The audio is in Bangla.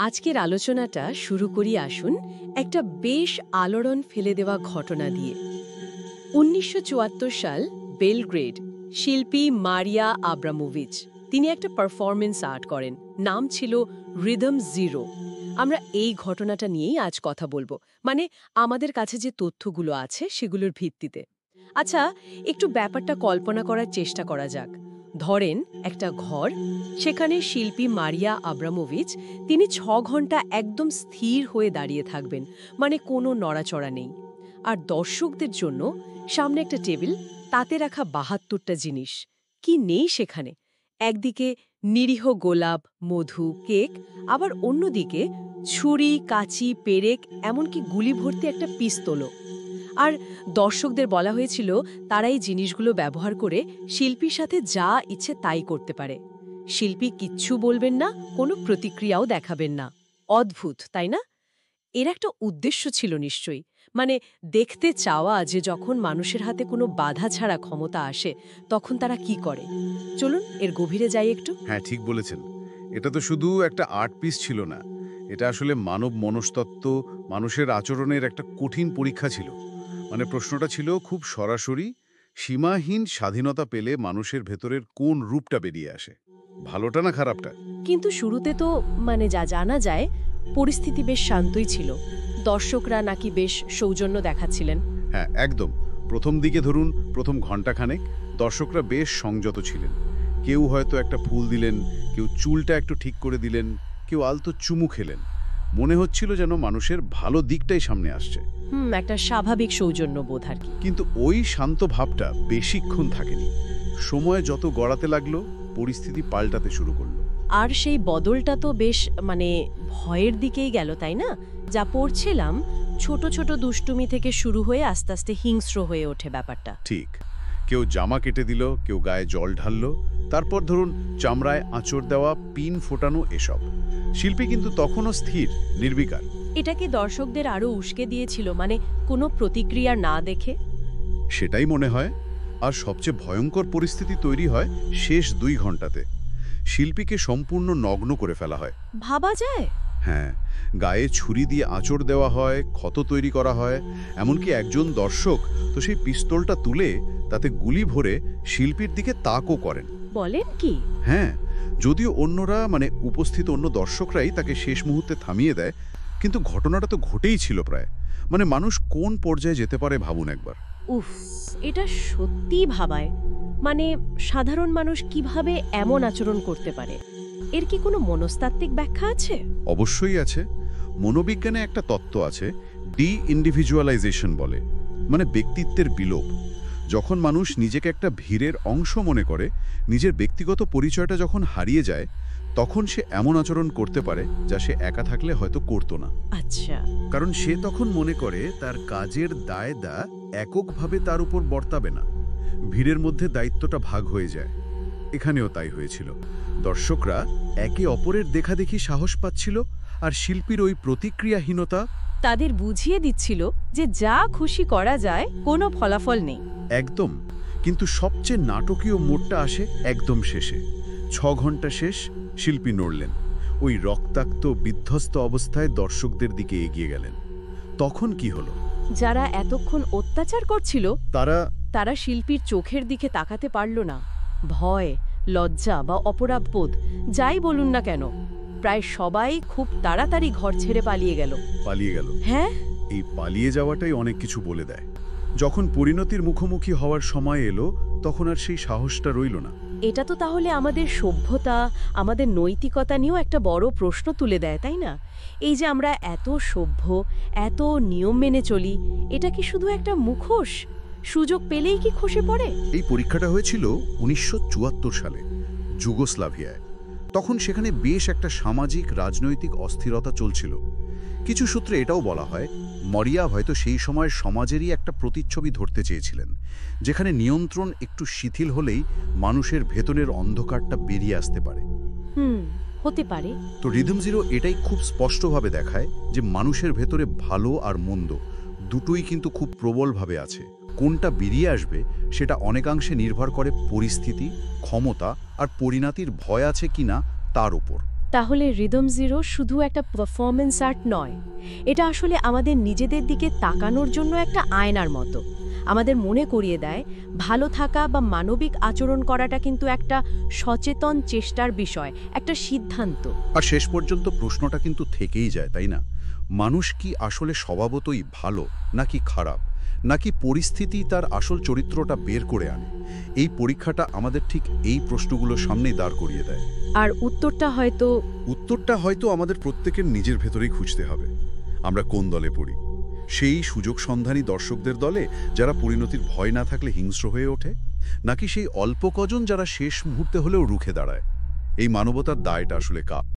আজকের আলোচনাটা শুরু করি আসুন একটা বেশ আলোড়ন ফেলে দেওয়া ঘটনা দিয়ে। ১৯৭৪ সাল, বেলগ্রেড। শিল্পী মারিয়া আব্রামোভিচ তিনি একটা পারফরমেন্স আর্ট করেন, নাম ছিল রিদম জিরো। আমরা এই ঘটনাটা নিয়েই আজ কথা বলবো, মানে আমাদের কাছে যে তথ্যগুলো আছে সেগুলোর ভিত্তিতে। আচ্ছা, একটু ব্যাপারটা কল্পনা করার চেষ্টা করা যাক। ধরেন একটা ঘর, সেখানে শিল্পী মারিয়া আব্রামোভিচ তিনি ৬ ঘন্টা একদম স্থির হয়ে দাঁড়িয়ে থাকবেন, মানে কোনো নড়াচড়া নেই। আর দর্শকদের জন্য সামনে একটা টেবিল, তাতে রাখা ৭২টা জিনিস। কি নেই সেখানে? একদিকে নিরীহ গোলাপ, মধু, কেক, আবার অন্যদিকে ছুরি, কাঁচি, পেরেক, এমনকি গুলি ভর্তি একটা পিস্তলও। আর দর্শকদের বলা হয়েছিল তারা এই জিনিসগুলো ব্যবহার করে শিল্পীর সাথে যা ইচ্ছে তাই করতে পারে। শিল্পী কিচ্ছু বলবেন না, কোনো প্রতিক্রিয়াও দেখাবেন না। অদ্ভুত, তাই না? এর একটা উদ্দেশ্য ছিল নিশ্চয়ই, মানে দেখতে চাওয়া যে যখন মানুষের হাতে কোনো বাধা ছাড়া ক্ষমতা আসে তখন তারা কি করে। চলুন এর গভীরে যাই একটু। হ্যাঁ, ঠিক বলেছেন। এটা তো শুধু একটা আর্ট পিস ছিল না, এটা আসলে মানব মনস্তত্ত্ব, মানুষের আচরণের একটা কঠিন পরীক্ষা ছিল। মানে প্রশ্নটা ছিল খুব সরাসরি, সীমাহীন স্বাধীনতা পেলে মানুষের ভেতরের কোন রূপটা বেরিয়ে আসে, ভালোটা না খারাপটা। কিন্তু শুরুতে তো মানে যা জানা যায়, পরিস্থিতি বেশ শান্তই ছিল। দর্শকরা নাকি বেশ সৌজন্য দেখাচ্ছিলেন। হ্যাঁ, একদম। প্রথম দিকে ধরুন, প্রথম ঘণ্টাখানেক দর্শকরা বেশ সংযত ছিলেন। কেউ হয়তো একটা ফুল দিলেন, কেউ চুলটা একটু ঠিক করে দিলেন, কেউ আলতো চুমু খেলেন। মনে হচ্ছিল যেন মানুষের ভালো দিকটাই সামনে আসছে। একটা স্বাভাবিক সৌজন্য বোধ আর কি। কিন্তু ওই শান্ত ভাবটা বেশিক্ষণ থাকেনি। সময় যত গড়াতে লাগলো, পরিস্থিতি পাল্টাতে শুরু করলো। আর সেই বদলটা তো বেশ মানে ভয়ের দিকেই গেল, তাই না? যা পড়ছিলাম, ছোট ছোট দুষ্টুমি থেকে শুরু হয়ে আস্তে আস্তে হিংস্র হয়ে ওঠে ব্যাপারটা। ঠিক, কেউ জামা কেটে দিল, কেউ গায়ে জল ঢাললো, তারপর ধরুন চামড়ায় আঁচড় দেওয়া, পিন ফোটানো, এসব। শিল্পী কিন্তু তখনও স্থির, নির্বিকার। এটা কি দর্শকদের আরো উস্কে দিয়েছিল, মানে কোনো প্রতিক্রিয়া না দেখে? সেটাই মনে হয়। আর সবচেয়ে ভয়ঙ্কর পরিস্থিতি তৈরি হয় শেষ ২ ঘন্টাতে। শিল্পীকে সম্পূর্ণ নগ্ন করে ফেলা হয়। ভাবা যায়? হ্যাঁ, গায়ে ছুরি দিয়ে আঁচড় দেওয়া হয়, ক্ষত তৈরি করা হয়। এমনকি একজন দর্শক তো সেই পিস্তলটা তুলে তাতে গুলি ভরে শিল্পীর দিকে তাকও করেন। বলেন কি? হ্যাঁ, যদিও অন্যরা মানে উপস্থিত অন্য দর্শকরাই তাকে শেষ মুহূর্তে থামিয়ে দেয়, কিন্তু ঘটনাটা তো ঘটেই ছিল প্রায়। মানে মানুষ কোন পর্যায়ে যেতে পারে ভাবুন একবার। উফ, এটা সত্যি ভাবায়। মানে সাধারণ মানুষ কিভাবে এমন আচরণ করতে পারে? এর কি কোনো মনস্তাত্ত্বিক ব্যাখ্যা আছে? অবশ্যই আছে। মনোবিজ্ঞানে একটা তত্ত্ব আছে, ডি ইন্ডিভিজুয়ালাইজেশন বলে, মানে ব্যক্তিত্বের বিলোপ। যখন মানুষ নিজেকে একটা ভিড়ের অংশ মনে করে, নিজের ব্যক্তিগত পরিচয়টা যখন হারিয়ে যায়, তখন সে এমন আচরণ করতে পারে যা সে একা থাকলে হয়তো করতো না। আচ্ছা। কারণ সে তখন মনে করে তার কাজের দায়দা এককভাবে তার উপর বর্তাবে না, ভিড়ের মধ্যে দায়িত্বটা ভাগ হয়ে যায়। এখানেও তাই হয়েছিল। দর্শকরা একে অপরের দেখাদেখি সাহস পাচ্ছিল, আর শিল্পীর ওই প্রতিক্রিয়াহীনতা তাদের বুঝিয়ে দিচ্ছিল যে যা খুশি করা যায়, কোনো ফলাফল নেই। একদম। কিন্তু সবচেয়ে নাটকীয় মোড়টা আসে একদম শেষে। ৬ ঘন্টা শেষ, শিল্পী নড়লেন। ওই রক্তাক্ত বিধ্বস্ত অবস্থায় দর্শকদের দিকে এগিয়ে গেলেন। তখন কি হলো? যারা এতক্ষণ অত্যাচার করছিল তারা তারা শিল্পীর চোখের দিকে তাকাতে পারল না। ভয়, লজ্জা বা অপরাধবোধ, যাই বলুন না কেন, প্রায় সবাই খুব তাড়াতাড়ি ঘর ছেড়ে পালিয়ে গেল। পালিয়ে গেল। হ্যাঁ, এই পালিয়ে যাওয়াটাই অনেক কিছু বলে দেয়। যখন পরিণতির মুখোমুখি হওয়ার সময় এলো, তখন আর সেই সাহসটা রইল না। এটা তো তাহলে আমাদের সভ্যতা, আমাদের নৈতিকতা নিয়েও একটা বড় প্রশ্ন তুলে দেয়, তাই না? এই যে আমরা এত সভ্য, এত নিয়ম মেনে চলি, এটা কি শুধু একটা মুখোশ? সুযোগ পেলেই কি খসে পড়ে? এই পরীক্ষাটা হয়েছিল ১৯৭৪ সালে যুগোস্লাভিয়ায়। তখন সেখানে বেশ একটা সামাজিক রাজনৈতিক অস্থিরতা চলছিল। কিছু সূত্রে এটাও বলা হয়, মরিয়া হয়তো সেই সময় সমাজেরই একটা প্রতিচ্ছবি ধরতে চেয়েছিলেন, যেখানে নিয়ন্ত্রণ একটু শিথিল হলেই মানুষের ভেতরের অন্ধকারটা বেরিয়ে আসতে পারে। হতে পারে। তো রিদম জিরো এটাই খুব স্পষ্টভাবে দেখায় যে মানুষের ভেতরে ভালো আর মন্দ দুটোই কিন্তু খুব প্রবলভাবে আছে। কোনটা বেরিয়ে আসবে সেটা অনেকাংশে নির্ভর করে পরিস্থিতি, ক্ষমতা আর পরিণতির ভয় আছে কিনা তার উপর। তাহলে রিদম জিরো শুধু একটা পারফরমেন্স আর্ট নয়, এটা আসলে আমাদের নিজেদের দিকে তাকানোর জন্য একটা আয়নার মতো। আমাদের মনে করিয়ে দেয় ভালো থাকা বা মানবিক আচরণ করাটা কিন্তু একটা সচেতন চেষ্টার বিষয়, একটা সিদ্ধান্ত। আর শেষ পর্যন্ত প্রশ্নটা কিন্তু থেকেই যায়, তাই না? মানুষ কি আসলে স্বভাবতই ভালো নাকি খারাপ, নাকি পরিস্থিতি তার আসল চরিত্রটা বের করে আনে? এই পরীক্ষাটা আমাদের ঠিক এই প্রশ্নগুলোর সামনেই দাঁড় করিয়ে দেয়। আর উত্তরটা হয়তো আমাদের প্রত্যেকের নিজের ভেতরেই খুঁজতে হবে। আমরা কোন দলে পড়ি? সেই সুযোগ সন্ধানী দর্শকদের দলে যারা পরিণতির ভয় না থাকলে হিংস্র হয়ে ওঠে, নাকি সেই অল্প কজন যারা শেষ মুহূর্তে হলেও রুখে দাঁড়ায়? এই মানবতার দায়টা আসলে কার?